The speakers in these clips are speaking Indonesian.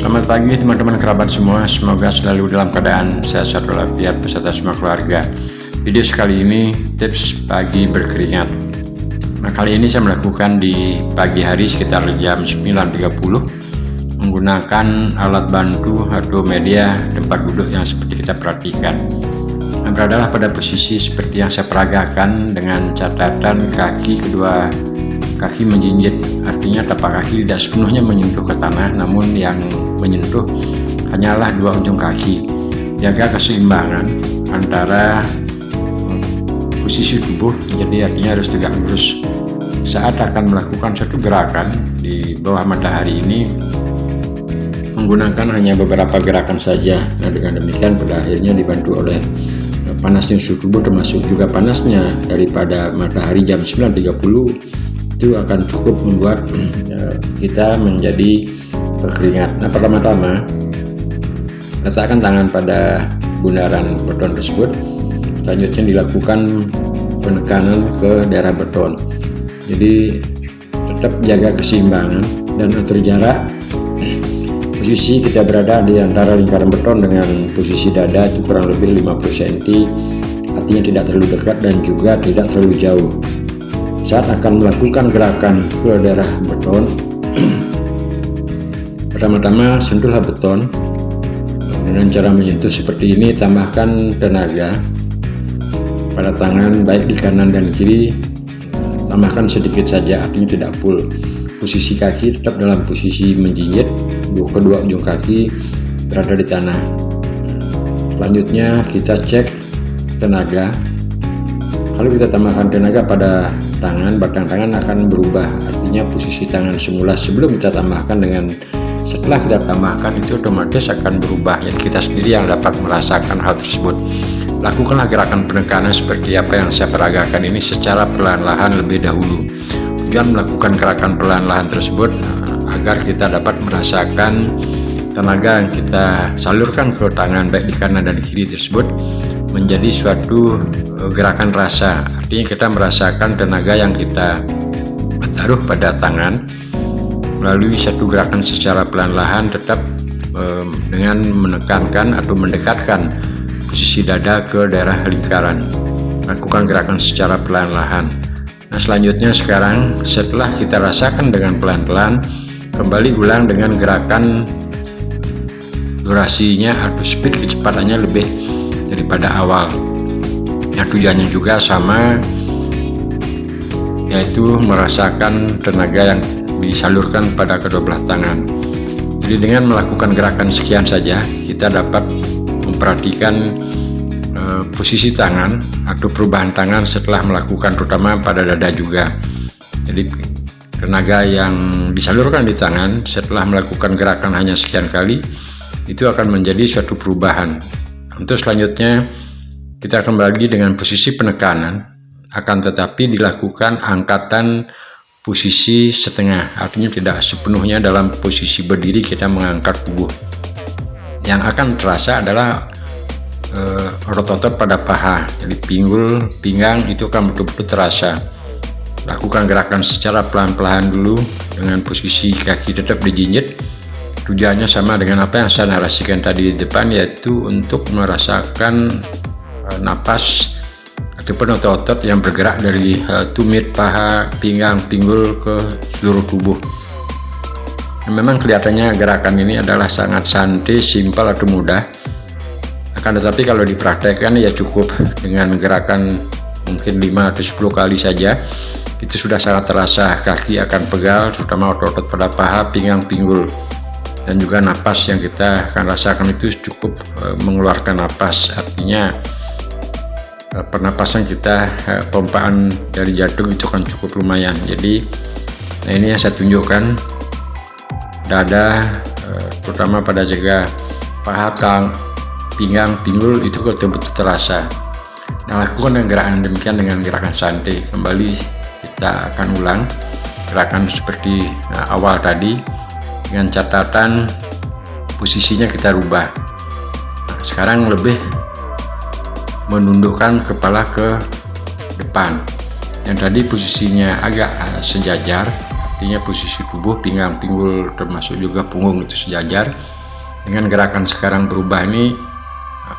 Selamat pagi teman-teman kerabat semua, semoga selalu dalam keadaan sehat walafiat beserta semua keluarga. Video sekali ini tips pagi berkeringat. Nah, kali ini saya melakukan di pagi hari sekitar jam 9.30 menggunakan alat bantu atau media tempat duduk yang seperti kita perhatikan. Nah, beradalah pada posisi seperti yang saya peragakan dengan catatan kedua kaki menjinjit, artinya tapak kaki tidak sepenuhnya menyentuh ke tanah, namun yang menyentuh hanyalah dua ujung kaki. Jaga keseimbangan antara posisi tubuh, jadi artinya harus tegak lurus. Saat akan melakukan suatu gerakan di bawah matahari ini menggunakan hanya beberapa gerakan saja. Nah, dengan demikian pada akhirnya dibantu oleh panasnya suhu tubuh, termasuk juga panasnya daripada matahari jam 9.30, itu akan cukup membuat kita menjadi berkeringat. Nah, pertama-tama letakkan tangan pada bundaran beton tersebut. Selanjutnya dilakukan penekanan ke daerah beton. Jadi tetap jaga keseimbangan dan atur jarak. Posisi kita berada di antara lingkaran beton dengan posisi dada itu kurang lebih 50 cm, artinya tidak terlalu dekat dan juga tidak terlalu jauh. Saat akan melakukan gerakan ke daerah beton, pertama-tama sentuhlah beton dengan cara menyentuh seperti ini. Tambahkan tenaga pada tangan baik di kanan dan kiri, tambahkan sedikit saja, artinya tidak full. Posisi kaki tetap dalam posisi menjinjit, kedua ujung kaki berada di tanah. Selanjutnya kita cek tenaga. Kalau kita tambahkan tenaga pada tangan, batang tangan akan berubah, artinya posisi tangan semula sebelum kita tambahkan dengan setelah kita tambahkan itu otomatis akan berubah. Ya, kita sendiri yang dapat merasakan hal tersebut. Lakukanlah gerakan penekanan seperti apa yang saya peragakan ini secara perlahan-lahan lebih dahulu. Tujuan melakukan gerakan perlahan-lahan tersebut agar kita dapat merasakan tenaga yang kita salurkan ke tangan baik di kanan dan di kiri tersebut menjadi suatu gerakan rasa, artinya kita merasakan tenaga yang kita taruh pada tangan melalui satu gerakan secara pelan-lahan, tetap dengan menekankan atau mendekatkan posisi dada ke daerah lingkaran. Lakukan gerakan secara pelan-lahan. Nah, selanjutnya sekarang setelah kita rasakan dengan pelan-pelan, kembali ulang dengan gerakan durasinya atau speed kecepatannya lebih daripada awal. Nah, tujuannya juga sama, yaitu merasakan tenaga yang disalurkan pada kedua belah tangan. Jadi dengan melakukan gerakan sekian saja kita dapat memperhatikan posisi tangan atau perubahan tangan setelah melakukan, terutama pada dada juga. Jadi tenaga yang disalurkan di tangan setelah melakukan gerakan hanya sekian kali itu akan menjadi suatu perubahan. Untuk selanjutnya kita kembali dengan posisi penekanan, akan tetapi dilakukan angkatan posisi setengah, artinya tidak sepenuhnya dalam posisi berdiri kita mengangkat tubuh. Yang akan terasa adalah otot-otot pada paha, jadi pinggul, pinggang itu akan betul-betul terasa. Lakukan gerakan secara pelan-pelan dulu dengan posisi kaki tetap dijinjit. Tujuannya sama dengan apa yang saya narasikan tadi di depan, yaitu untuk merasakan napas ataupun otot-otot yang bergerak dari tumit, paha, pinggang, pinggul ke seluruh tubuh. Memang kelihatannya gerakan ini adalah sangat santai, simpel atau mudah. Akan tetapi kalau dipraktekkan ya cukup dengan gerakan mungkin 5 atau 10 kali saja, itu sudah sangat terasa. Kaki akan pegal, terutama otot-otot pada paha, pinggang, pinggul. Dan juga napas yang kita akan rasakan itu cukup mengeluarkan napas, artinya pernapasan kita, pompaan dari jantung itu kan cukup lumayan. Jadi nah ini yang saya tunjukkan, dada terutama pada jaga paha, pinggang, pinggul itu betul-betul terasa. Nah, lakukan dengan gerakan demikian dengan gerakan santai. Kembali kita akan ulang gerakan seperti awal tadi, dengan catatan posisinya kita rubah. Nah, sekarang lebih menundukkan kepala ke depan. Yang tadi posisinya agak sejajar, artinya posisi tubuh, pinggang, pinggul, termasuk juga punggung itu sejajar. Dengan gerakan sekarang berubah ini,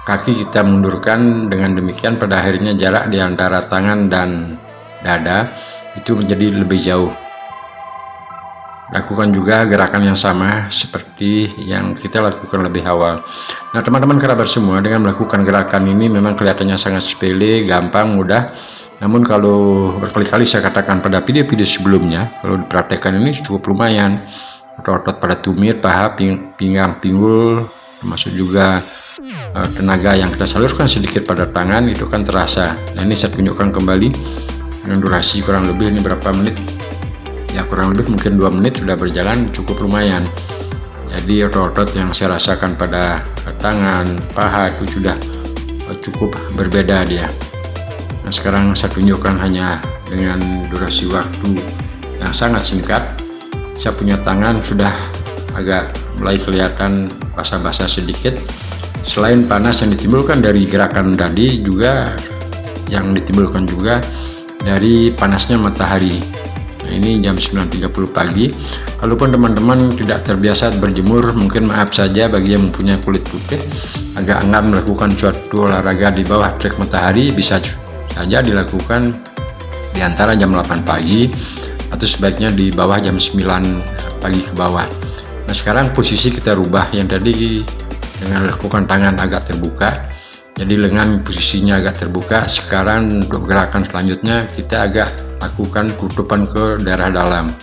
kaki kita mundurkan, dengan demikian pada akhirnya jarak di antara tangan dan dada itu menjadi lebih jauh. Lakukan juga gerakan yang sama seperti yang kita lakukan lebih awal. Nah teman-teman kerabat semua, dengan melakukan gerakan ini memang kelihatannya sangat sepele, gampang, mudah. Namun kalau berkali-kali saya katakan pada video-video sebelumnya, kalau dipraktekkan ini cukup lumayan. Otot-otot pada tumit, paha, pinggang, pinggul, termasuk juga tenaga yang kita salurkan sedikit pada tangan itu kan terasa. Nah ini saya tunjukkan kembali dengan durasi kurang lebih ini berapa menit ya, kurang lebih mungkin 2 menit sudah berjalan, cukup lumayan. Jadi otot-otot yang saya rasakan pada tangan, paha itu sudah cukup berbeda dia. Nah sekarang saya tunjukkan hanya dengan durasi waktu yang sangat singkat. Saya punya tangan sudah agak mulai kelihatan basah-basah sedikit. Selain panas yang ditimbulkan dari gerakan tadi, juga yang ditimbulkan juga dari panasnya matahari. Nah ini jam 9.30 pagi. Kalaupun teman-teman tidak terbiasa berjemur, mungkin maaf saja bagi yang mempunyai kulit putih, agak enggan melakukan suatu olahraga di bawah terik matahari, bisa saja dilakukan di antara jam 8 pagi atau sebaiknya di bawah jam 9 pagi ke bawah. Nah sekarang posisi kita rubah, yang tadi dengan lakukan tangan agak terbuka, jadi lengan posisinya agak terbuka. Sekarang untuk gerakan selanjutnya kita agak lakukan tutupan ke daerah dalam.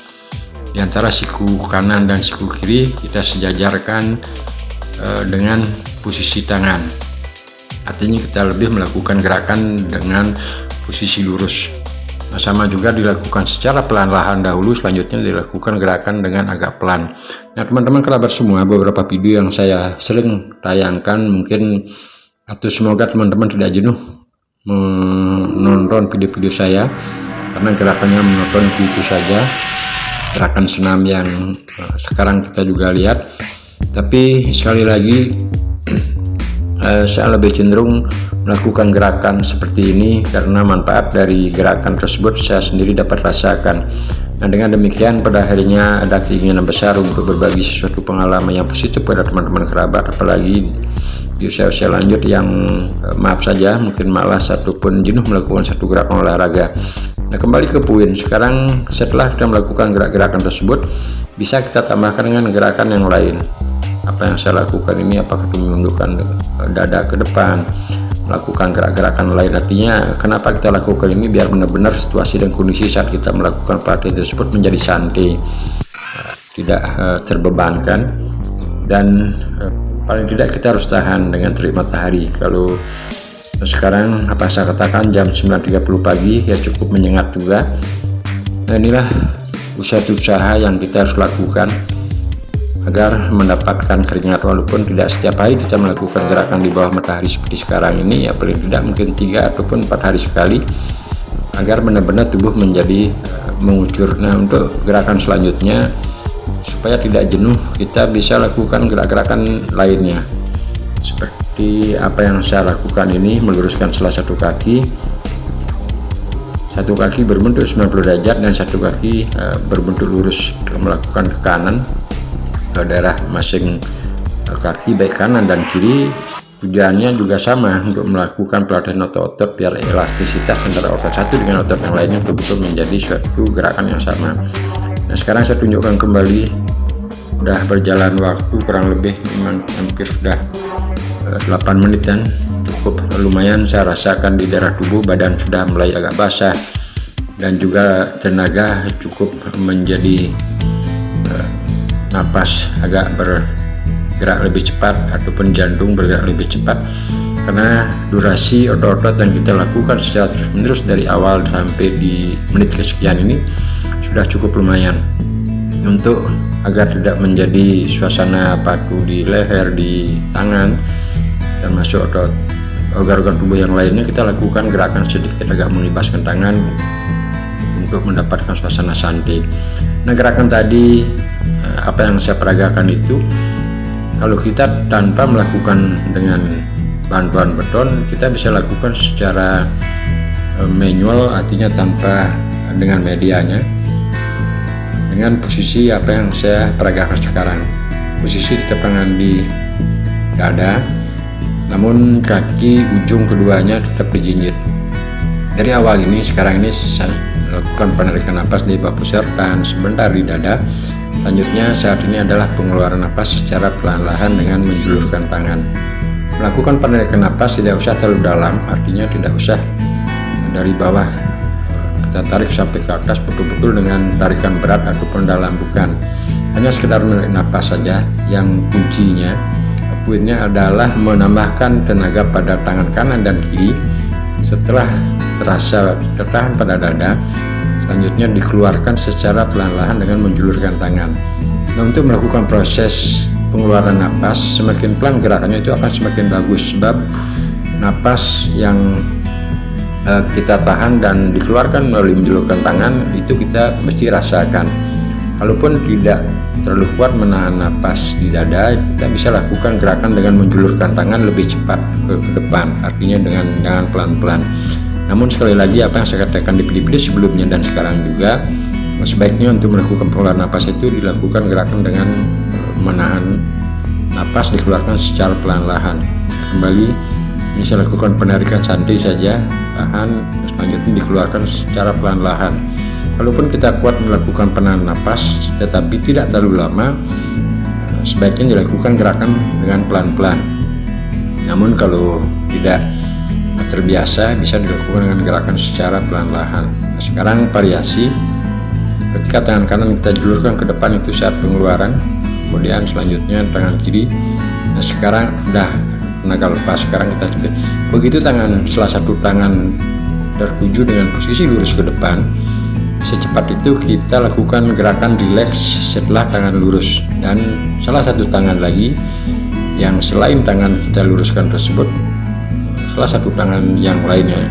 Di antara siku kanan dan siku kiri kita sejajarkan dengan posisi tangan. Artinya kita lebih melakukan gerakan dengan posisi lurus. Nah, sama juga dilakukan secara pelan-lahan dahulu, selanjutnya dilakukan gerakan dengan agak pelan. Nah teman-teman kerabat semua, beberapa video yang saya sering tayangkan mungkin, atau semoga teman-teman tidak jenuh menonton video-video saya, karena gerakannya menonton itu saja, gerakan senam yang sekarang kita juga lihat. Tapi sekali lagi saya lebih cenderung melakukan gerakan seperti ini karena manfaat dari gerakan tersebut saya sendiri dapat rasakan. Nah dengan demikian pada akhirnya ada keinginan besar untuk berbagi sesuatu pengalaman yang positif pada teman-teman kerabat, apalagi di usia-usia lanjut yang maaf saja mungkin malas ataupun jenuh melakukan satu gerakan olahraga. Nah kembali ke poin, sekarang setelah kita melakukan gerak-gerakan tersebut, bisa kita tambahkan dengan gerakan yang lain. Apa yang saya lakukan ini, apakah menundukkan dada ke depan, melakukan gerak-gerakan lain. Artinya kenapa kita lakukan ini, biar benar-benar situasi dan kondisi saat kita melakukan pelatihan tersebut menjadi santai, tidak terbebankan, dan paling tidak kita harus tahan dengan terik matahari. Kalau sekarang apa saya katakan jam 9.30 pagi ya, cukup menyengat juga. Nah inilah usaha yang kita harus lakukan agar mendapatkan keringat, walaupun tidak setiap hari kita melakukan gerakan di bawah matahari seperti sekarang ini, ya paling tidak mungkin 3 ataupun 4 hari sekali, agar benar-benar tubuh menjadi mengucur. Nah untuk gerakan selanjutnya, supaya tidak jenuh, kita bisa lakukan gerak-gerakan lainnya seperti apa yang saya lakukan ini, meluruskan salah satu kaki berbentuk 90 derajat dan satu kaki berbentuk lurus, melakukan ke kanan ke daerah masing kaki baik kanan dan kiri. Tujuannya juga sama, untuk melakukan pelatihan otot-otot biar elastisitas antara otot satu dengan otot yang lainnya betul-betul menjadi suatu gerakan yang sama. Nah sekarang saya tunjukkan kembali, udah berjalan waktu kurang lebih hampir sudah 8 menit dan cukup lumayan saya rasakan di daerah tubuh, badan sudah mulai agak basah dan juga tenaga cukup menjadi napas agak bergerak lebih cepat ataupun jantung bergerak lebih cepat, karena durasi otot-otot yang kita lakukan secara terus-menerus dari awal sampai di menit kesekian ini sudah cukup lumayan untuk agar tidak menjadi suasana paku di leher, di tangan, termasuk otot organ-organ tubuh yang lainnya. Kita lakukan gerakan sedikit agak melibaskan tangan untuk mendapatkan suasana santai. Nah gerakan tadi apa yang saya peragakan itu, kalau kita tanpa melakukan dengan bantuan beton, kita bisa lakukan secara manual, artinya tanpa dengan medianya. dengan posisi apa yang saya peragakan sekarang. Posisi tetap tangan di dada, namun kaki ujung keduanya tetap dijinjit. Dari awal ini, sekarang ini saya lakukan penarikan napas di bawah pusar, tahan sebentar di dada. Selanjutnya saat ini adalah pengeluaran napas secara perlahan dengan menjulurkan tangan. Melakukan penarikan napas tidak usah terlalu dalam, artinya tidak usah dari bawah kita tarik sampai ke atas betul-betul dengan tarikan berat ataupun dalam, bukan. Hanya sekedar menarik napas saja. Yang kuncinya, poinnya adalah menambahkan tenaga pada tangan kanan dan kiri. Setelah terasa tertahan pada dada, selanjutnya dikeluarkan secara pelan-pelan dengan menjulurkan tangan. Nah, untuk melakukan proses pengeluaran napas, semakin pelan gerakannya itu akan semakin bagus, sebab napas yang kita tahan dan dikeluarkan melalui menjulurkan tangan itu kita mesti rasakan. Kalaupun tidak terlalu kuat menahan napas di dada, kita bisa lakukan gerakan dengan menjulurkan tangan lebih cepat ke depan, artinya dengan pelan-pelan. Namun sekali lagi, apa yang saya katakan di video sebelumnya dan sekarang juga, sebaiknya untuk melakukan pengeluaran napas itu dilakukan gerakan dengan menahan napas, dikeluarkan secara pelan-pelan. Kembali, ini saya lakukan penarikan santai saja, tahan, selanjutnya dikeluarkan secara pelan-pelan. Walaupun kita kuat melakukan penahan napas tetapi tidak terlalu lama, sebaiknya dilakukan gerakan dengan pelan-pelan. Namun kalau tidak terbiasa, bisa dilakukan dengan gerakan secara pelan-pelan. Nah, sekarang variasi, ketika tangan kanan kita julurkan ke depan itu saat pengeluaran, kemudian selanjutnya tangan kiri. Nah, sekarang udah tenaga lepas, sekarang kita begitu tangan salah satu tangan tertuju dengan posisi lurus ke depan, secepat itu kita lakukan gerakan relax setelah tangan lurus, dan salah satu tangan lagi yang selain tangan kita luruskan tersebut, salah satu tangan yang lainnya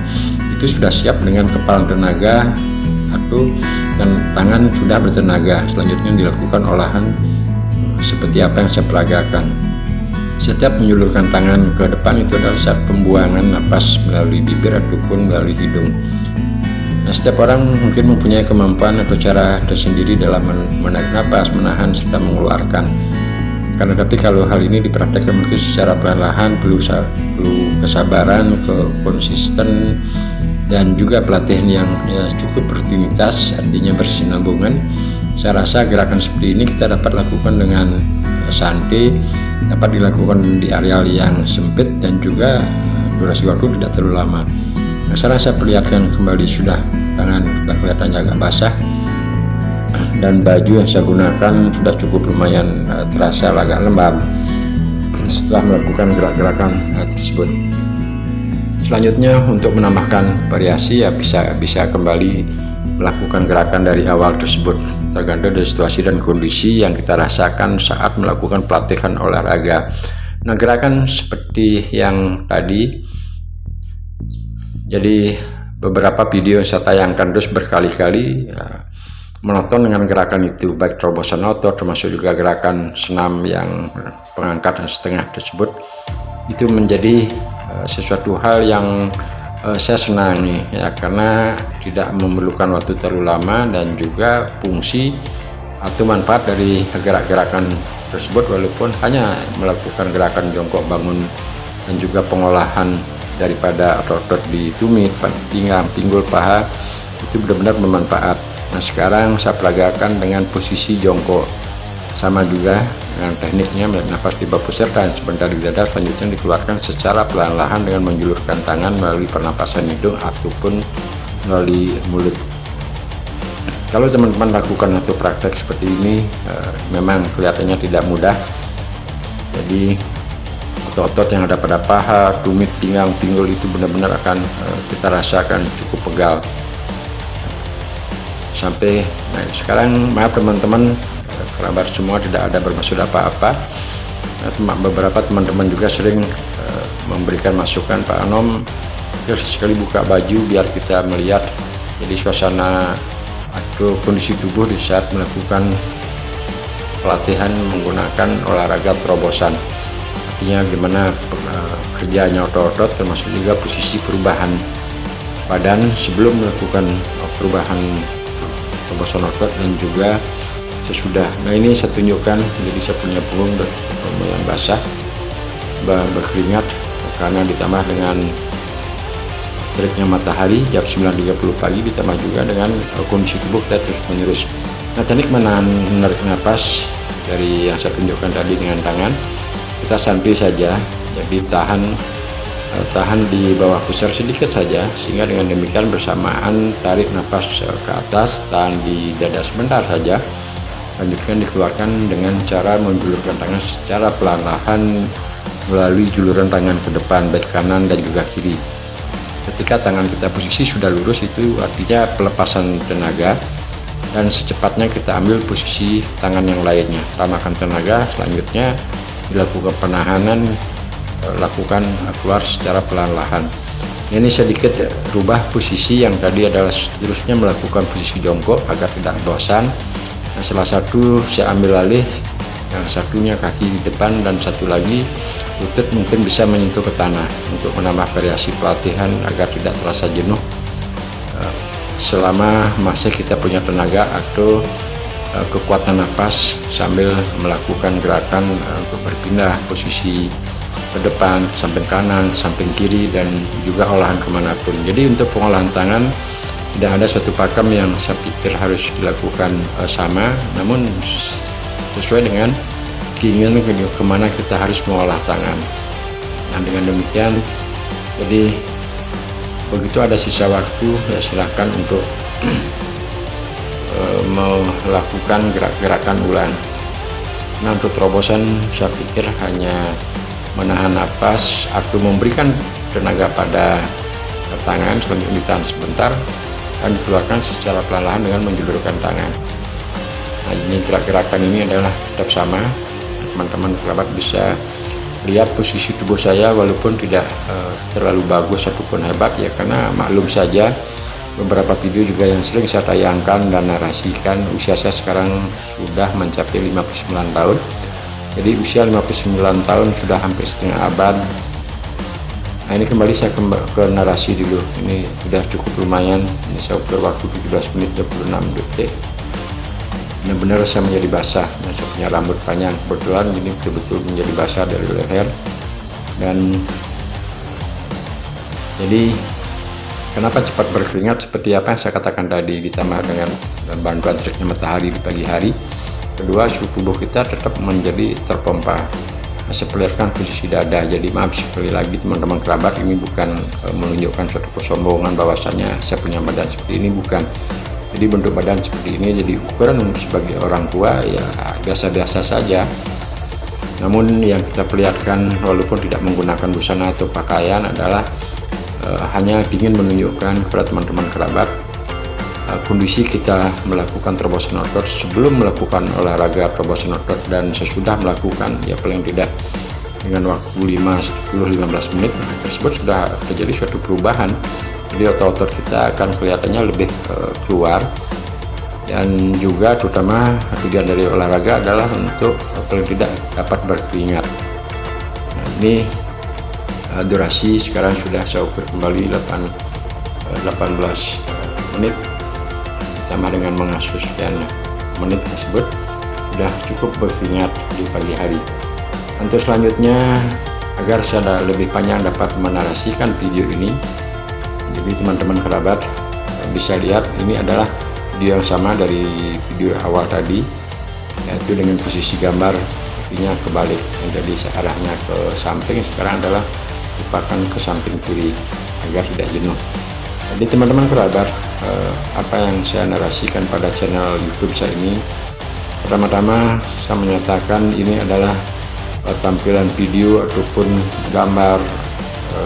itu sudah siap dengan kepalan tenaga atau dan tangan sudah bertenaga. Selanjutnya dilakukan olahan seperti apa yang saya peragakan. Setiap menjulurkan tangan ke depan itu adalah saat pembuangan napas melalui bibir ataupun melalui hidung. Nah, setiap orang mungkin mempunyai kemampuan atau cara tersendiri dalam menarik napas, menahan, serta mengeluarkan. Karena tapi kalau hal ini dipraktekkan mungkin secara perlahan, perlu kesabaran, konsisten, dan juga pelatihan yang cukup rutinitas, artinya bersinambungan. Saya rasa gerakan seperti ini kita dapat lakukan dengan santai, dapat dilakukan di areal yang sempit, dan juga durasi waktu tidak terlalu lama. Nah, saya perlihatkan kembali, sudah tangan sudah kelihatannya agak basah, dan baju yang saya gunakan sudah cukup lumayan terasa agak lembab setelah melakukan gerak-gerakan tersebut. Selanjutnya untuk menambahkan variasi, ya bisa kembali melakukan gerakan dari awal tersebut, tergantung dari situasi dan kondisi yang kita rasakan saat melakukan pelatihan olahraga. Nah, gerakan seperti yang tadi, jadi beberapa video saya tayangkan terus berkali-kali, menonton dengan gerakan itu, baik terobosan otot termasuk juga gerakan senam yang pengangkatan setengah tersebut, itu menjadi sesuatu hal yang saya senangi, ya, karena tidak memerlukan waktu terlalu lama dan juga fungsi atau manfaat dari gerak-gerakan tersebut, walaupun hanya melakukan gerakan jongkok bangun dan juga pengolahan daripada otot di tumit, pinggang, pinggul, paha, itu benar-benar bermanfaat. Nah, sekarang saya peragakan dengan posisi jongkok, sama juga dengan tekniknya, nafas di bawah pusar dan sebentar di dada, selanjutnya dikeluarkan secara perlahan dengan menjulurkan tangan melalui pernapasan hidung ataupun melalui mulut. Kalau teman-teman lakukan satu praktek seperti ini, memang kelihatannya tidak mudah. Jadi otot-otot yang ada pada paha, tumit, pinggang, pinggul itu benar-benar akan kita rasakan cukup pegal. Sampai sekarang, maaf teman-teman, kerabat semua, tidak ada bermaksud apa-apa. Beberapa teman-teman juga sering memberikan masukan, Pak Anom, sekali buka baju biar kita melihat jadi suasana atau kondisi tubuh di saat melakukan pelatihan menggunakan olahraga terobosan, artinya gimana kerjanya otot-otot, termasuk juga posisi perubahan badan sebelum melakukan perubahan terobosan otot, dan juga sesudah. Nah ini saya tunjukkan, jadi saya punya punggung yang basah, berkeringat karena ditambah dengan teriknya matahari jam 9.30 pagi, ditambah juga dengan kondisi tubuh kita terus menerus. Nah teknik menarik napas dari yang saya tunjukkan tadi dengan tangan, kita santai saja, jadi tahan di bawah pusar sedikit saja, sehingga dengan demikian bersamaan tarik nafas ke atas, tahan di dada sebentar saja, selanjutnya dikeluarkan dengan cara menjulurkan tangan secara pelan-lahan melalui juluran tangan ke depan, baik kanan dan juga kiri. Ketika tangan kita posisi sudah lurus, itu artinya pelepasan tenaga, dan secepatnya kita ambil posisi tangan yang lainnya, tambahkan tenaga. Selanjutnya dilakukan penahanan, lakukan keluar secara pelan-lahan. Ini sedikit rubah posisi yang tadi adalah seterusnya melakukan posisi jongkok agar tidak bosan. Nah, salah satu saya ambil alih, yang satunya kaki di depan dan satu lagi lutut mungkin bisa menyentuh ke tanah untuk menambah variasi pelatihan agar tidak terasa jenuh selama masih kita punya tenaga atau kekuatan nafas sambil melakukan gerakan untuk berpindah posisi ke depan, samping kanan, samping kiri, dan juga olahan kemanapun. Jadi untuk pengolahan tangan tidak ada suatu pakem yang saya pikir harus dilakukan sama, namun sesuai dengan keinginan kemana kita harus mengolah tangan. Nah dengan demikian, jadi begitu ada sisa waktu ya silahkan untuk melakukan gerak-gerakan ulang. Nah untuk terobosan saya pikir hanya menahan napas atau memberikan tenaga pada tangan, selanjutnya ditahan sebentar dan dikeluarkan secara perlahan dengan menjulurkan tangan. Nah ini gerak-gerakan ini adalah tetap sama. Teman-teman kerabat bisa lihat posisi tubuh saya, walaupun tidak terlalu bagus ataupun hebat ya, karena maklum saja beberapa video juga yang sering saya tayangkan dan narasikan, usia saya sekarang sudah mencapai 59 tahun. Jadi usia 59 tahun sudah hampir setengah abad. Nah ini kembali saya ke narasi dulu. Ini sudah cukup lumayan, ini saya ukur waktu 17 menit 26 detik. Benar-benar saya menjadi basah. Nah, saya punya rambut panjang, kebetulan ini betul-betul menjadi basah dari leher. Dan jadi kenapa cepat berkeringat seperti apa yang saya katakan tadi, ditambah dengan bantuan teriknya matahari di pagi hari. Kedua, suhu tubuh kita tetap menjadi terpompa. Saya perlihatkan posisi dada. Jadi maaf sekali lagi teman-teman kerabat, ini bukan menunjukkan suatu kesombongan bahwasanya saya punya badan seperti ini, bukan. Jadi bentuk badan seperti ini, jadi ukuran sebagai orang tua ya biasa-biasa saja. Namun yang kita perlihatkan walaupun tidak menggunakan busana atau pakaian adalah hanya ingin menunjukkan kepada teman-teman kerabat kondisi kita melakukan terobosan otot sebelum melakukan olahraga terobosan otot dan sesudah melakukan, ya paling tidak dengan waktu 5-10-15 menit tersebut sudah terjadi suatu perubahan. Jadi otot-otot kita akan kelihatannya lebih keluar, dan juga terutama tujuan dari olahraga adalah untuk paling tidak dapat berkeringat. Nah, ini durasi sekarang sudah saya ukur kembali 18 menit ditambah dengan mengasuh sekian menit tersebut sudah cukup berkeringat di pagi hari. Untuk selanjutnya, agar saya lebih panjang dapat menarasikan video ini, jadi teman-teman kerabat bisa lihat ini adalah video yang sama dari video awal tadi, yaitu dengan posisi gambar kakinya kebalik, jadi arahnya ke samping, sekarang adalah lipakan ke samping kiri agar tidak jenuh. Jadi teman-teman kerabat, apa yang saya narasikan pada channel YouTube saya ini, pertama-tama saya menyatakan ini adalah tampilan video ataupun gambar,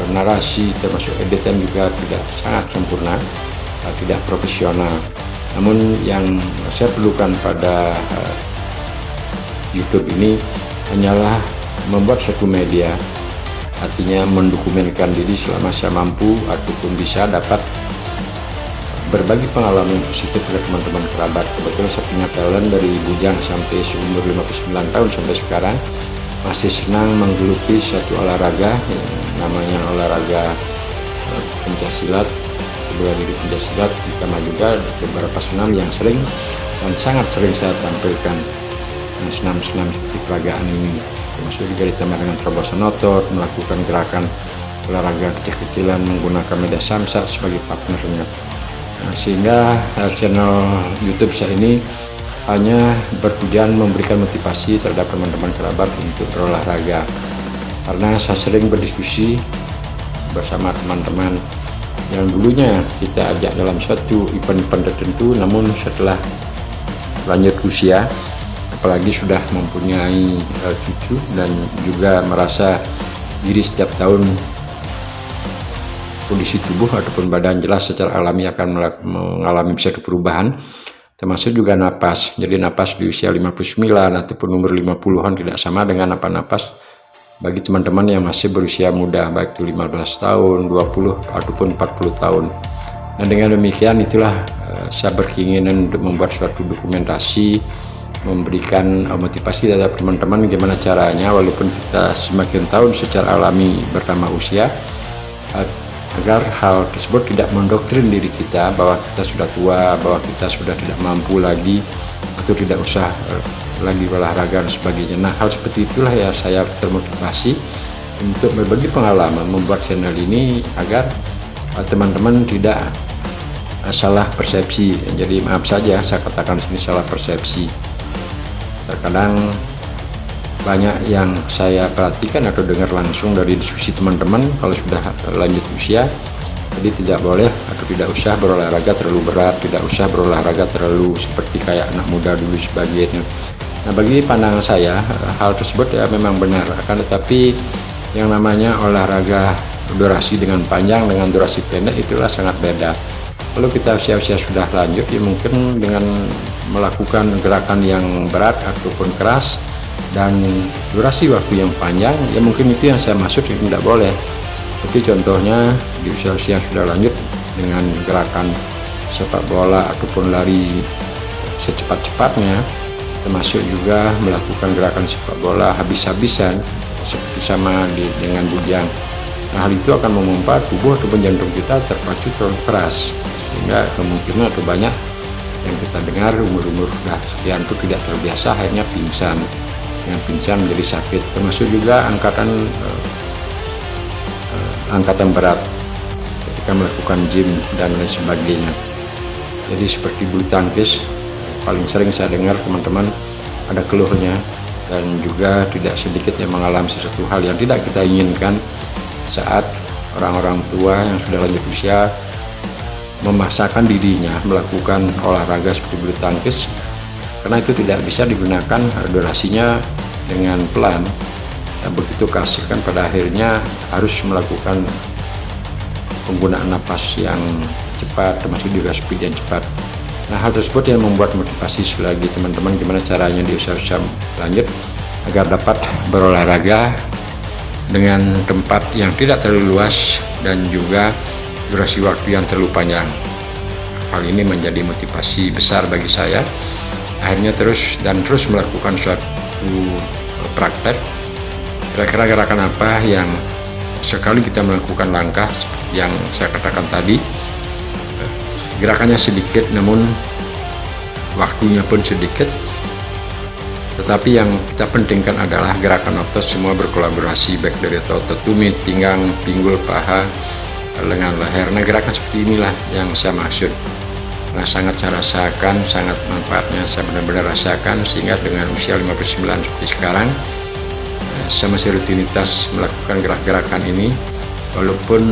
narasi termasuk editan juga tidak sangat sempurna, tidak profesional. Namun yang saya perlukan pada YouTube ini hanyalah membuat suatu media, artinya mendokumenkan diri selama saya mampu ataupun bisa dapat berbagi pengalaman positif pada teman-teman kerabat. Kebetulan saya punya talent dari bujang sampai seumur 59 tahun sampai sekarang masih senang menggeluti suatu olahraga, namanya olahraga pencaksilat, bela diri pencaksilat, ditambah juga beberapa senam yang sering dan sangat sering saya tampilkan senam-senam seperti peragaan ini, termasuk juga ditambah dengan terobosan otot, melakukan gerakan olahraga kecil-kecilan menggunakan media samsak sebagai partnernya. Sehingga channel YouTube saya ini hanya bertujuan memberikan motivasi terhadap teman-teman kerabat untuk berolahraga, karena saya sering berdiskusi bersama teman-teman yang dulunya kita ajak dalam suatu event-event tertentu, namun setelah lanjut usia, apalagi sudah mempunyai cucu dan juga merasa diri setiap tahun kondisi tubuh ataupun badan jelas secara alami akan mengalami suatu perubahan, termasuk juga napas. Jadi napas di usia 59 ataupun umur 50-an tidak sama dengan napas bagi teman-teman yang masih berusia muda, baik itu 15 tahun, 20 ataupun 40 tahun. Nah, dengan demikian itulah saya berkeinginan untuk membuat suatu dokumentasi, memberikan motivasi terhadap teman-teman gimana caranya walaupun kita semakin tahun secara alami bertambah usia, agar hal tersebut tidak mendoktrin diri kita bahwa kita sudah tua, bahwa kita sudah tidak mampu lagi atau tidak usah lagi olahraga dan sebagainya. Nah, hal seperti itulah ya saya termotivasi untuk berbagi pengalaman membuat channel ini agar teman-teman tidak salah persepsi. Jadi maaf saja saya katakan sini salah persepsi. Terkadang banyak yang saya perhatikan atau dengar langsung dari diskusi teman-teman kalau sudah lanjut usia, jadi tidak boleh atau tidak usah berolahraga terlalu berat, tidak usah berolahraga terlalu seperti kayak anak muda dulu sebagainya. Nah, bagi pandangan saya hal tersebut ya memang benar, akan tetapi yang namanya olahraga durasi dengan panjang dengan durasi pendek itulah sangat beda. Kalau kita usia-usia sudah lanjut ya mungkin dengan melakukan gerakan yang berat ataupun keras dan durasi waktu yang panjang ya mungkin itu yang saya maksud yang tidak boleh. Seperti contohnya di usia-usia yang sudah lanjut dengan gerakan sepak bola ataupun lari secepat-cepatnya, termasuk juga melakukan gerakan sepak bola habis-habisan seperti sama dengan bujang. Nah, hal itu akan memompa tubuh ataupun jantung kita terpacu terlalu keras, sehingga kemungkinan atau banyak yang kita dengar umur-umur sudah sekian itu tidak terbiasa akhirnya pingsan. Yang pingsan menjadi sakit, termasuk juga angkatan berat ketika melakukan gym dan lain sebagainya. Jadi seperti bulu tangkis paling sering saya dengar teman-teman ada keluhnya, dan juga tidak sedikit yang mengalami sesuatu hal yang tidak kita inginkan saat orang-orang tua yang sudah lanjut usia memaksakan dirinya melakukan olahraga seperti bulu tangkis, karena itu tidak bisa digunakan durasinya dengan pelan, dan begitu kasih kan pada akhirnya harus melakukan penggunaan napas yang cepat, termasuk juga speed yang cepat. Nah, hal tersebut yang membuat motivasi sekali lagi teman-teman gimana caranya di usia-usia lanjut agar dapat berolahraga dengan tempat yang tidak terlalu luas dan juga durasi waktu yang terlalu panjang. Hal ini menjadi motivasi besar bagi saya, akhirnya terus melakukan suatu praktek kira-kira gerakan apa yang sekali kita melakukan langkah yang saya katakan tadi, gerakannya sedikit namun waktunya pun sedikit, tetapi yang kita pentingkan adalah gerakan otot semua berkolaborasi, baik dari otot tumit, pinggang, pinggul, paha, lengan, leher. Nah, gerakan seperti inilah yang saya maksud. Nah, sangat saya rasakan, sangat manfaatnya saya benar-benar rasakan, sehingga dengan usia 59 seperti sekarang saya masih rutinitas melakukan gerak-gerakan ini, walaupun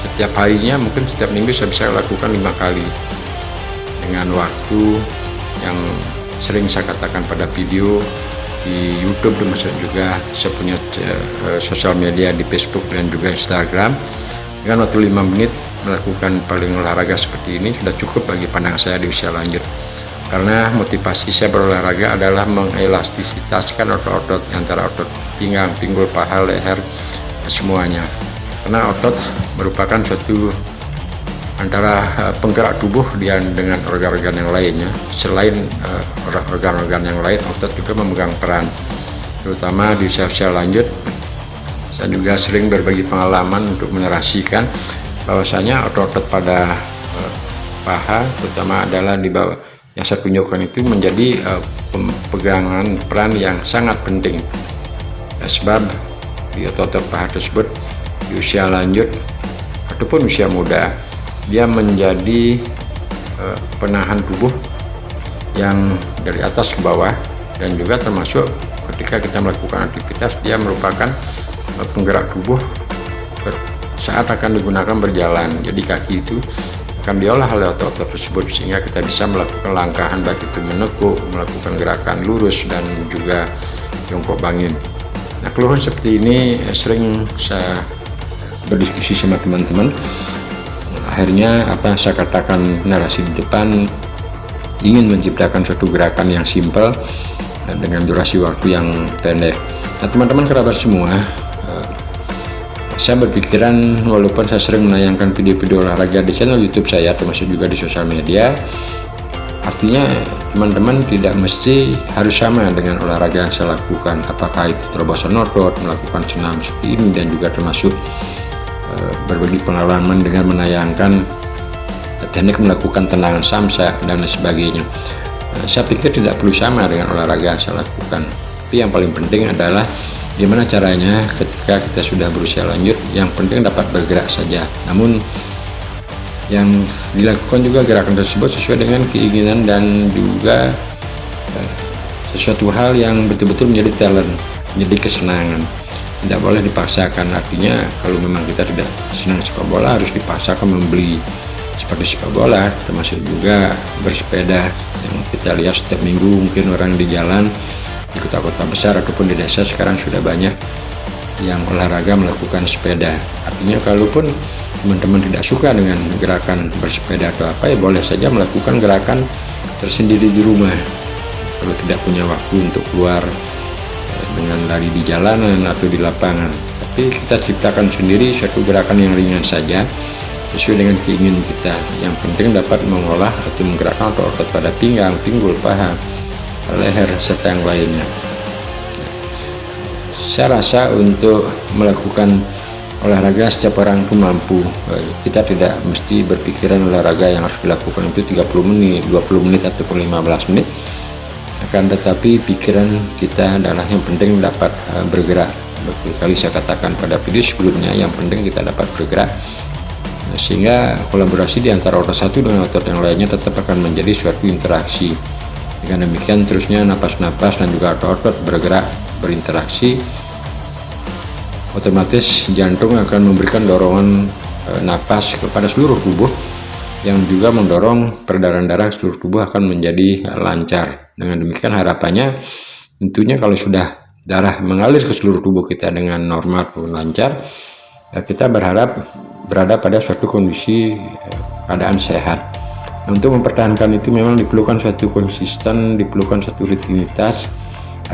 setiap harinya mungkin setiap minggu saya bisa lakukan 5 kali dengan waktu yang sering saya katakan pada video di YouTube, termasuk juga saya punya sosial media di Facebook dan juga Instagram. Dengan waktu 5 menit melakukan paling olahraga seperti ini sudah cukup bagi pandangan saya di usia lanjut, karena motivasi saya berolahraga adalah mengelastisitaskan otot-otot antara otot pinggang, pinggul, paha, leher, semuanya, karena otot merupakan suatu antara penggerak tubuh dengan organ-organ yang lainnya. Selain organ-organ yang lain, otot juga memegang peran, terutama di usia-usia lanjut. Saya juga sering berbagi pengalaman untuk menarasikan bahwasanya otot-otot pada paha terutama adalah di bawah yang saya tunjukkan itu menjadi pegangan peran yang sangat penting. Sebab di otot-otot paha tersebut di usia lanjut ataupun usia muda, dia menjadi penahan tubuh yang dari atas ke bawah, dan juga termasuk ketika kita melakukan aktivitas, dia merupakan penggerak tubuh saat akan digunakan berjalan. Jadi kaki itu akan diolah oleh otot-otot tersebut sehingga kita bisa melakukan langkahan, baik itu menekuk, melakukan gerakan lurus, dan juga jongkok bangin. Nah, keluhan seperti ini sering saya berdiskusi sama teman-teman. Akhirnya apa yang saya katakan narasi di depan, ingin menciptakan suatu gerakan yang simpel dengan durasi waktu yang pendek. Nah, teman-teman kerabat semua, saya berpikiran walaupun saya sering menayangkan video-video olahraga di channel YouTube saya, termasuk juga di sosial media, artinya teman-teman tidak mesti harus sama dengan olahraga yang saya lakukan, apakah itu terobosan otot, melakukan senam seperti ini, dan juga termasuk berbagi pengalaman dengan menayangkan teknik melakukan tendangan samsa dan sebagainya. Saya pikir tidak perlu sama dengan olahraga yang saya lakukan, tapi yang paling penting adalah gimana caranya ketika kita sudah berusia lanjut, yang penting dapat bergerak saja. Namun yang dilakukan juga gerakan tersebut sesuai dengan keinginan dan juga sesuatu hal yang betul-betul menjadi talent, menjadi kesenangan. Tidak boleh dipaksakan. Artinya kalau memang kita tidak senang sepak bola, harus dipaksakan membeli seperti sepak bola, termasuk juga bersepeda yang kita lihat setiap minggu. Mungkin orang di jalan di kota-kota besar ataupun di desa sekarang sudah banyak yang olahraga melakukan sepeda. Artinya kalaupun teman-teman tidak suka dengan gerakan bersepeda atau apa, ya boleh saja melakukan gerakan tersendiri di rumah. Kalau tidak punya waktu untuk keluar dengan lari di jalanan atau di lapangan, tapi kita ciptakan sendiri suatu gerakan yang ringan saja sesuai dengan keinginan kita. Yang penting dapat mengolah atau menggerakkan otot pada pinggang, pinggul, paha, leher, serta yang lainnya. Saya rasa untuk melakukan olahraga setiap orang itu mampu. Kita tidak mesti berpikiran olahraga yang harus dilakukan itu 30 menit, 20 menit, ataupun 15 menit. Akan tetapi pikiran kita adalah yang penting dapat bergerak. Berkali-kali saya katakan pada video sebelumnya, yang penting kita dapat bergerak, sehingga kolaborasi di antara otot satu dengan otot yang lainnya tetap akan menjadi suatu interaksi. Dengan demikian terusnya napas-napas dan juga otot bergerak berinteraksi, otomatis jantung akan memberikan dorongan napas kepada seluruh tubuh, yang juga mendorong peredaran darah seluruh tubuh akan menjadi lancar. Dengan demikian harapannya tentunya kalau sudah darah mengalir ke seluruh tubuh kita dengan normal atau lancar, kita berharap berada pada suatu kondisi keadaan sehat. Untuk mempertahankan itu memang diperlukan suatu konsisten, diperlukan suatu rutinitas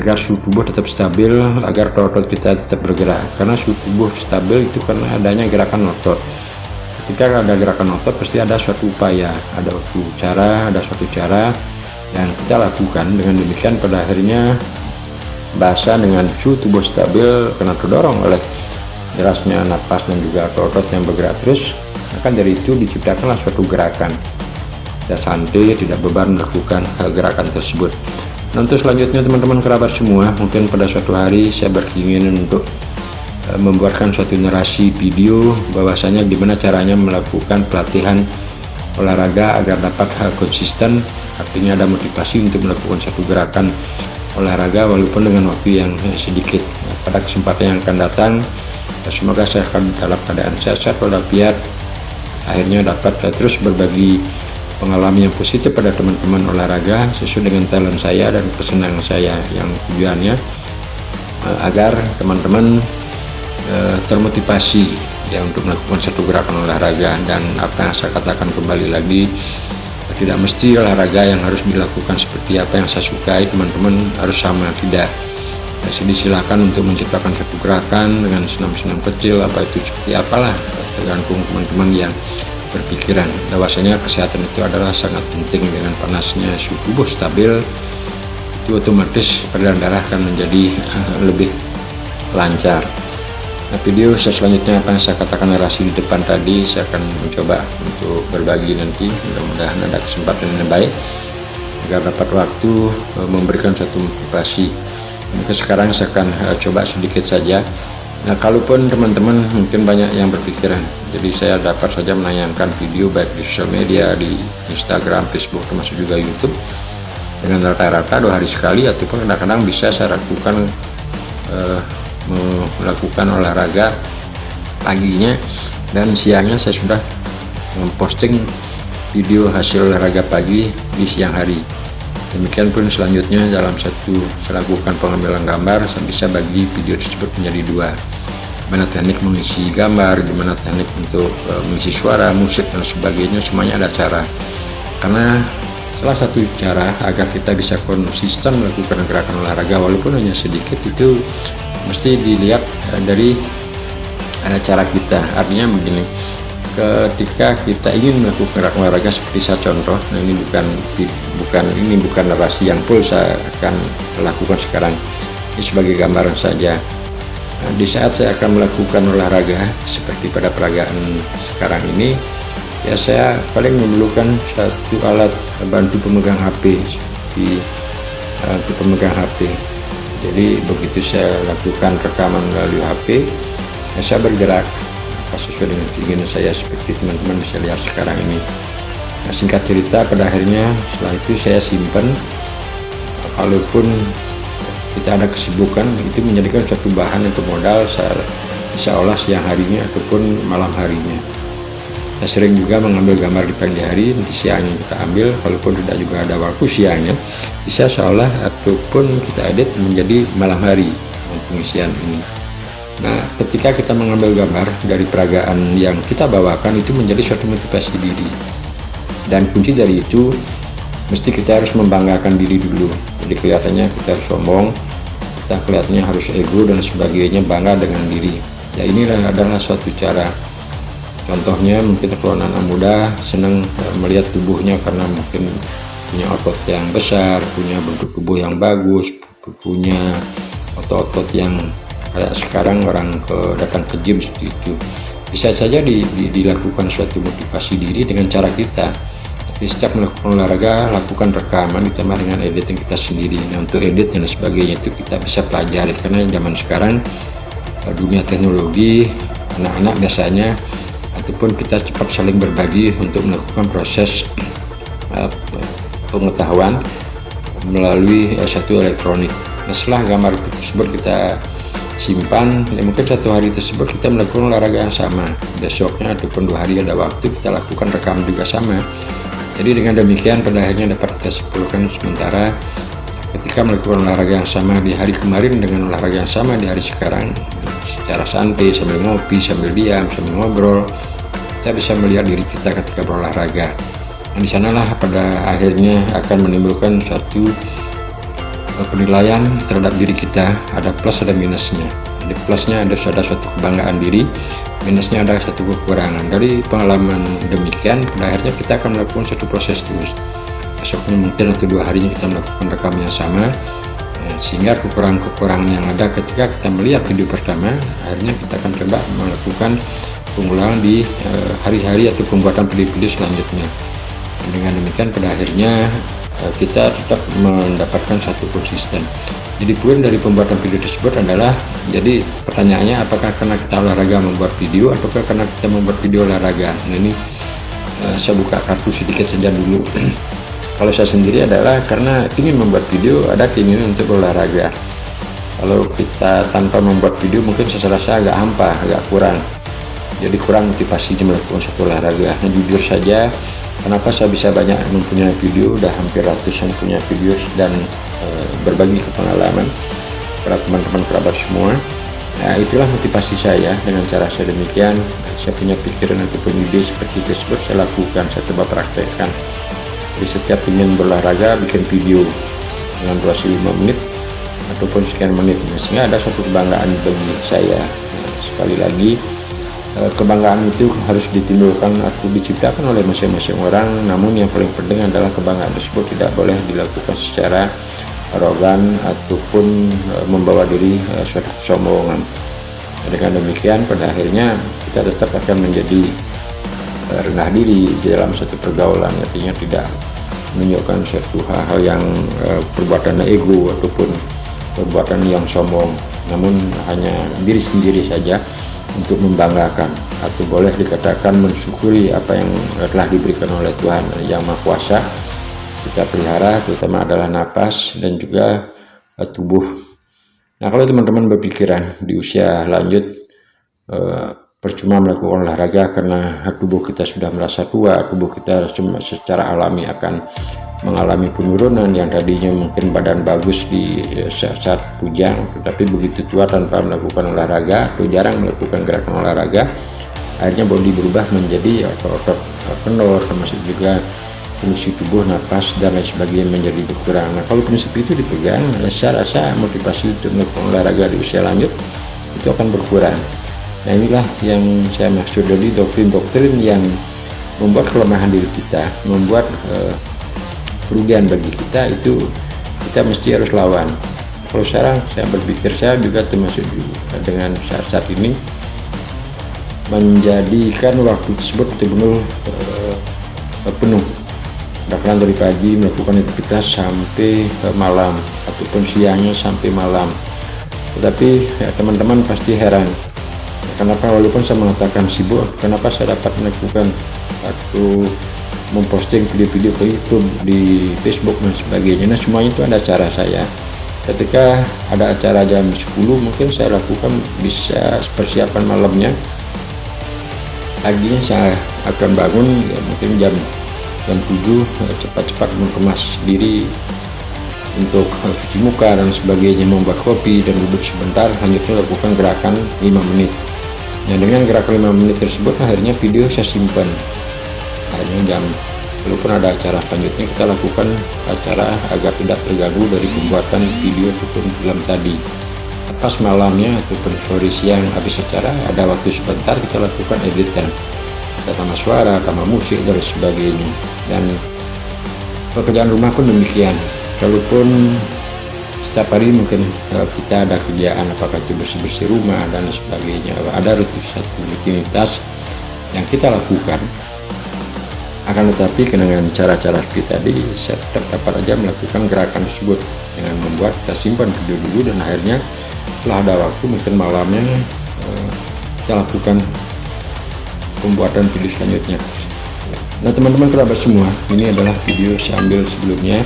agar suhu tubuh tetap stabil, agar otot kita tetap bergerak. Karena suhu tubuh stabil itu karena adanya gerakan otot. Ketika ada gerakan otot pasti ada suatu upaya, ada suatu cara yang kita lakukan. Dengan demikian pada akhirnya bahasa dengan suhu tubuh stabil karena terdorong oleh derasnya napas dan juga otot yang bergerak terus, akan dari itu diciptakanlah suatu gerakan. Kita santai, tidak beban melakukan gerakan tersebut. Nah, untuk selanjutnya teman-teman kerabat semua, mungkin pada suatu hari saya berkeinginan untuk membuatkan suatu narasi video bahwasanya gimana caranya melakukan pelatihan olahraga agar dapat konsisten. Artinya ada motivasi untuk melakukan satu gerakan olahraga walaupun dengan waktu yang sedikit. Pada kesempatan yang akan datang, semoga saya akan dalam keadaan sehat walafiat, akhirnya dapat terus berbagi pengalaman yang positif pada teman-teman olahraga sesuai dengan talent saya dan kesenangan saya, yang tujuannya agar teman-teman termotivasi ya untuk melakukan satu gerakan olahraga. Dan apa yang saya katakan kembali lagi, tidak mesti olahraga yang harus dilakukan seperti apa yang saya sukai teman-teman harus sama, tidak. Disilakan untuk menciptakan satu gerakan dengan senam-senam kecil, apa itu seperti apalah, tergantung teman-teman yang berpikiran bahwasanya kesehatan itu adalah sangat penting. Dengan panasnya suhu tubuh stabil, itu otomatis peredaran darah akan menjadi lebih lancar. Nah, video selanjutnya apa yang saya katakan narasi di depan tadi, saya akan mencoba untuk berbagi nanti, mudah-mudahan ada kesempatan yang baik. agar dapat waktu memberikan satu motivasi. Mungkin sekarang saya akan coba sedikit saja. Nah, kalaupun teman-teman mungkin banyak yang berpikiran, jadi saya dapat saja menayangkan video baik di sosial media, di Instagram, Facebook, termasuk juga YouTube dengan rata-rata 2 hari sekali, ataupun kadang-kadang bisa saya lakukan melakukan olahraga paginya dan siangnya saya sudah memposting video hasil olahraga pagi di siang hari. Demikian pun selanjutnya dalam satu saya lakukan pengambilan gambar, saya bisa bagi video tersebut menjadi 2. Gimana teknik mengisi gambar, gimana teknik untuk mengisi suara, musik dan sebagainya, semuanya ada cara. Karena salah satu cara agar kita bisa konsisten melakukan gerakan olahraga walaupun hanya sedikit itu mesti dilihat dari cara kita. Artinya begini, ketika kita ingin melakukan gerakan olahraga seperti saya contoh, nah ini bukan narasi yang full saya akan lakukan sekarang, ini sebagai gambaran saja. Nah, di saat saya akan melakukan olahraga seperti pada peragaan sekarang ini, ya saya paling memerlukan satu alat bantu pemegang HP, seperti untuk pemegang HP. Jadi begitu saya lakukan rekaman melalui HP, ya saya bergerak sesuai dengan keinginan saya seperti teman-teman bisa lihat sekarang ini. Nah, singkat cerita, pada akhirnya setelah itu saya simpan. Kalaupun kita ada kesibukan, itu menjadikan suatu bahan untuk modal saya bisa olah siang harinya ataupun malam harinya. Saya sering juga mengambil gambar di pagi hari, di siangnya kita ambil. Kalaupun tidak juga ada waktu siangnya, bisa saya olah ataupun kita edit menjadi malam hari pengisian ini. Nah, ketika kita mengambil gambar dari peragaan yang kita bawakan, itu menjadi suatu motivasi diri. Dan kunci dari itu, mesti kita harus membanggakan diri dulu. Jadi kelihatannya kita harus sombong, kita kelihatannya harus ego dan sebagainya, bangga dengan diri. Ya, ini adalah suatu cara. Contohnya mungkin kalau anak muda senang melihat tubuhnya karena mungkin punya otot yang besar, punya bentuk tubuh yang bagus, punya otot-otot yang kayak sekarang orang datang ke gym seperti itu. Bisa saja dilakukan suatu motivasi diri dengan cara kita. Tapi setiap melakukan olahraga, lakukan rekaman ditambah dengan editing kita sendiri. Nah, untuk edit dan sebagainya itu kita bisa pelajari, karena zaman sekarang dunia teknologi, anak-anak biasanya ataupun kita cepat saling berbagi untuk melakukan proses pengetahuan melalui satu elektronik. Nah, setelah gambar tersebut kita simpan, ya mungkin satu hari tersebut kita melakukan olahraga yang sama, besoknya ataupun 2 hari ada waktu kita lakukan rekaman juga sama. Jadi dengan demikian pada akhirnya dapat kita simpulkan sementara ketika melakukan olahraga yang sama di hari kemarin dengan olahraga yang sama di hari sekarang, secara santai sambil ngopi, sambil diam, sambil ngobrol, kita bisa melihat diri kita ketika berolahraga. Nah, di sanalah pada akhirnya akan menimbulkan suatu penilaian terhadap diri kita, ada plus ada minusnya. Di plusnya ada suatu kebanggaan diri, minusnya ada satu kekurangan. Dari pengalaman demikian, pada akhirnya kita akan melakukan satu proses terus. Besoknya mungkin atau 2 harinya kita melakukan rekam yang sama, sehingga kekurangan-kekurangan yang ada ketika kita melihat video pertama, akhirnya kita akan coba melakukan pengulangan di hari-hari atau pembuatan video-video selanjutnya. Dengan demikian pada akhirnya kita tetap mendapatkan satu konsisten. Jadi poin dari pembuatan video tersebut adalah, jadi pertanyaannya apakah karena kita olahraga membuat video ataukah karena kita membuat video olahraga. Nah, ini saya buka kartu sedikit saja dulu. Kalau saya sendiri adalah karena ingin membuat video, ada keinginan untuk olahraga. Kalau kita tanpa membuat video mungkin saya rasa agak hampa, agak kurang. Jadi kurang motivasinya melakukan satu olahraga. Nah, jujur saja, kenapa saya bisa banyak mempunyai video, udah hampir ratusan punya video dan berbagi ke pengalaman para teman-teman kerabat semua. Nah, itulah motivasi saya. Dengan cara saya demikian, saya punya pikiran ataupun ide seperti tersebut saya lakukan, saya coba praktekkan. Jadi setiap ingin berolahraga bikin video dengan durasi 5 menit ataupun sekian menit, sehingga ada suatu kebanggaan bagi saya. Nah, sekali lagi, kebanggaan itu harus ditimbulkan atau diciptakan oleh masing-masing orang, namun yang paling penting adalah kebanggaan tersebut tidak boleh dilakukan secara arogan ataupun membawa diri suatu kesombongan. Dengan demikian pada akhirnya kita tetap akan menjadi rendah diri di dalam satu pergaulan, artinya tidak menunjukkan suatu hal-hal yang perbuatan ego ataupun perbuatan yang sombong, namun hanya diri sendiri saja untuk membanggakan, atau boleh dikatakan mensyukuri apa yang telah diberikan oleh Tuhan Yang Maha Kuasa kita pelihara, terutama adalah napas dan juga tubuh. Nah, kalau teman-teman berpikiran di usia lanjut percuma melakukan olahraga karena tubuh kita sudah merasa tua, tubuh kita secara alami akan mengalami penurunan, yang tadinya mungkin badan bagus di saat bujang, tetapi begitu tua tanpa melakukan olahraga atau jarang melakukan gerakan olahraga, akhirnya body berubah menjadi otot kendor, termasuk juga fungsi tubuh, napas dan lain sebagainya menjadi berkurang. Nah, kalau prinsip itu dipegang, saya rasa motivasi untuk melakukan olahraga di usia lanjut itu akan berkurang. Nah, inilah yang saya maksud dari doktrin-doktrin yang membuat kelemahan diri kita, membuat kerugian bagi kita, itu kita mesti harus lawan. Kalau sekarang saya berpikir, saya juga termasuk dengan saat ini menjadikan waktu tersebut betul-betul penuh. Bahkan dari pagi melakukan aktivitas sampai malam, ataupun siangnya sampai malam. Tetapi teman-teman pasti heran, kenapa walaupun saya mengatakan sibuk, kenapa saya dapat melakukan atau memposting video-video ke YouTube, di Facebook dan sebagainya. Nah, semuanya itu ada cara saya. Ketika ada acara jam 10, mungkin saya lakukan bisa persiapan malamnya. Paginya saya akan bangun ya, mungkin jam 7, cepat-cepat mengemas diri untuk cuci muka dan sebagainya, membuat kopi dan duduk sebentar, lanjutnya lakukan gerakan 5 menit. Nah, dengan gerakan 5 menit tersebut akhirnya video saya simpan. Akhirnya walaupun ada acara selanjutnya, kita lakukan acara agar tidak terganggu dari pembuatan video ataupun film tadi. Pas malamnya ataupun sore siang habis acara, ada waktu sebentar, kita lakukan editan, tambah suara, tambah musik dan sebagainya. Dan pekerjaan rumah pun demikian. Walaupun setiap hari mungkin kita ada kerjaan, apakah itu bersih-bersih rumah dan sebagainya, ada rutinitas yang kita lakukan. Akan tetapi dengan cara-cara seperti tadi, saya tetap dapat aja melakukan gerakan tersebut dengan membuat kita simpan video dulu, dan akhirnya setelah ada waktu mungkin malamnya kita lakukan pembuatan video selanjutnya. Nah, teman-teman kerabat semua, ini adalah video saya ambil sebelumnya,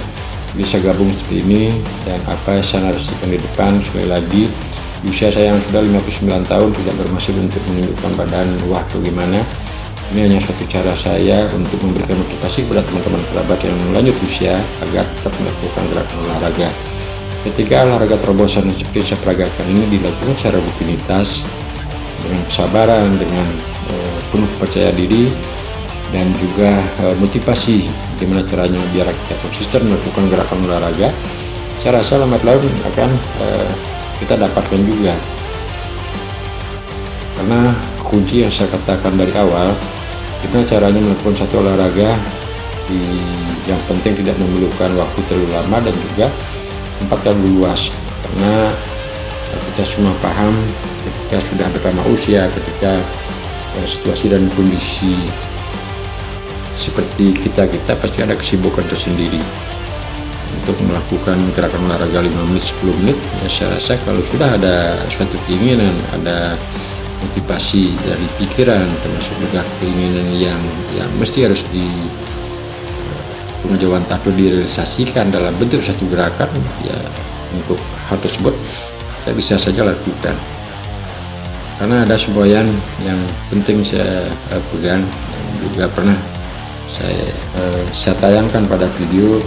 bisa gabung seperti ini, dan apa yang saya narasikan di depan. Sekali lagi, di usia saya yang sudah 59 tahun tidak bermaksud untuk menunjukkan badan wah atau gimana. Ini hanya suatu cara saya untuk memberikan motivasi kepada teman-teman kerabat yang lanjut usia agar tetap melakukan gerakan olahraga. Ketika olahraga terobosan seperti saya peragakan ini dilakukan secara rutinitas, dengan kesabaran, dengan penuh percaya diri, dan juga motivasi gimana caranya biar kita konsisten melakukan gerakan olahraga, saya rasa lambat laun akan kita dapatkan juga. Karena kunci yang saya katakan dari awal, gimana caranya melakukan satu olahraga yang penting tidak memerlukan waktu terlalu lama dan juga tempat yang luas. Karena kita semua paham, ketika sudah bertambah usia, ketika situasi dan kondisi seperti kita pasti ada kesibukan tersendiri. Untuk melakukan gerakan olahraga 5 menit 10 menit, ya saya rasa kalau sudah ada suatu keinginan, ada motivasi dari pikiran, termasuk juga keinginan yang mesti harus atau direalisasikan dalam bentuk satu gerakan, ya untuk hal tersebut saya bisa saja lakukan. Karena ada semboyan yang penting saya pegang, dan juga pernah saya tayangkan pada video,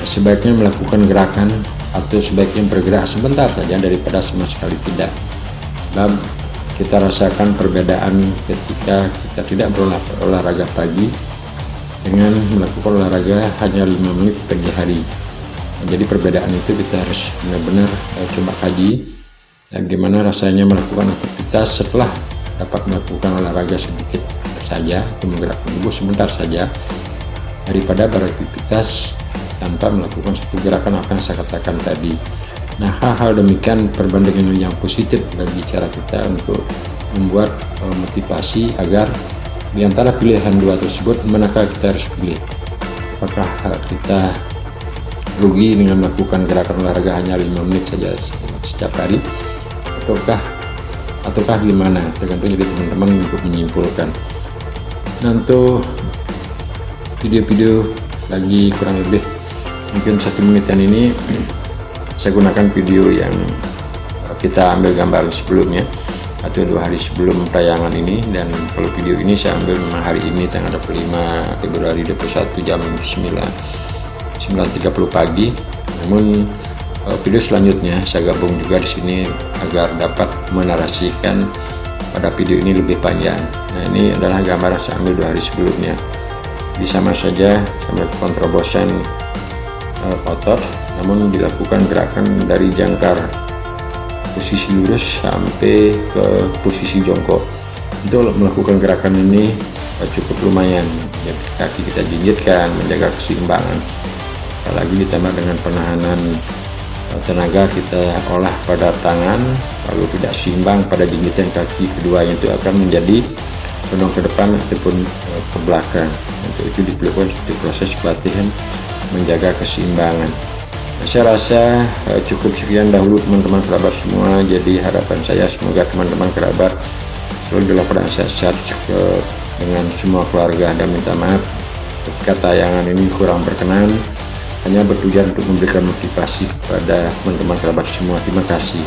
sebaiknya melakukan gerakan atau sebaiknya bergerak sebentar saja daripada sama sekali tidak. Dan kita rasakan perbedaan ketika kita tidak berolahraga pagi dengan melakukan olahraga hanya 5 menit pagi hari. Jadi perbedaan itu kita harus benar-benar coba kaji, bagaimana rasanya melakukan aktivitas setelah dapat melakukan olahraga sedikit saja atau menggerakkan tubuh sebentar saja, daripada beraktivitas tanpa melakukan satu gerakan apa yang saya katakan tadi. Nah, hal-hal demikian perbandingan yang positif bagi cara kita untuk membuat motivasi agar di antara pilihan dua tersebut manakah kita harus pilih. apakah kita rugi dengan melakukan gerakan olahraga hanya 5 menit saja setiap hari, ataukah gimana, tergantung dari teman-teman untuk menyimpulkan. Nah, untuk video-video lagi kurang lebih mungkin 1 menitan ini saya gunakan video yang kita ambil gambar sebelumnya atau 2 hari sebelum tayangan ini, dan kalau video ini saya ambil memang hari ini tanggal 25 Februari 2021 jam 9.30 pagi. Namun video selanjutnya saya gabung juga di sini agar dapat menarasikan pada video ini lebih panjang. Nah, ini adalah gambar saya ambil 2 hari sebelumnya. Jadi sama saja sambil terobosan otot, namun dilakukan gerakan dari jangkar posisi lurus sampai ke posisi jongkok. Untuk melakukan gerakan ini cukup lumayan, jadi kaki kita jinjitkan, menjaga keseimbangan, apalagi ditambah dengan penahanan tenaga kita olah pada tangan, lalu tidak seimbang pada jinjitan kaki keduanya, itu akan menjadi condong ke depan ataupun ke belakang. Untuk itu diperlukan seperti proses pelatihan menjaga keseimbangan. Saya rasa cukup sekian dahulu teman-teman kerabat semua. Jadi harapan saya semoga teman-teman kerabat selalu dalam keadaan sehat dengan semua keluarga, dan minta maaf ketika tayangan ini kurang berkenan, hanya bertujuan untuk memberikan motivasi kepada teman-teman kerabat semua. Terima kasih.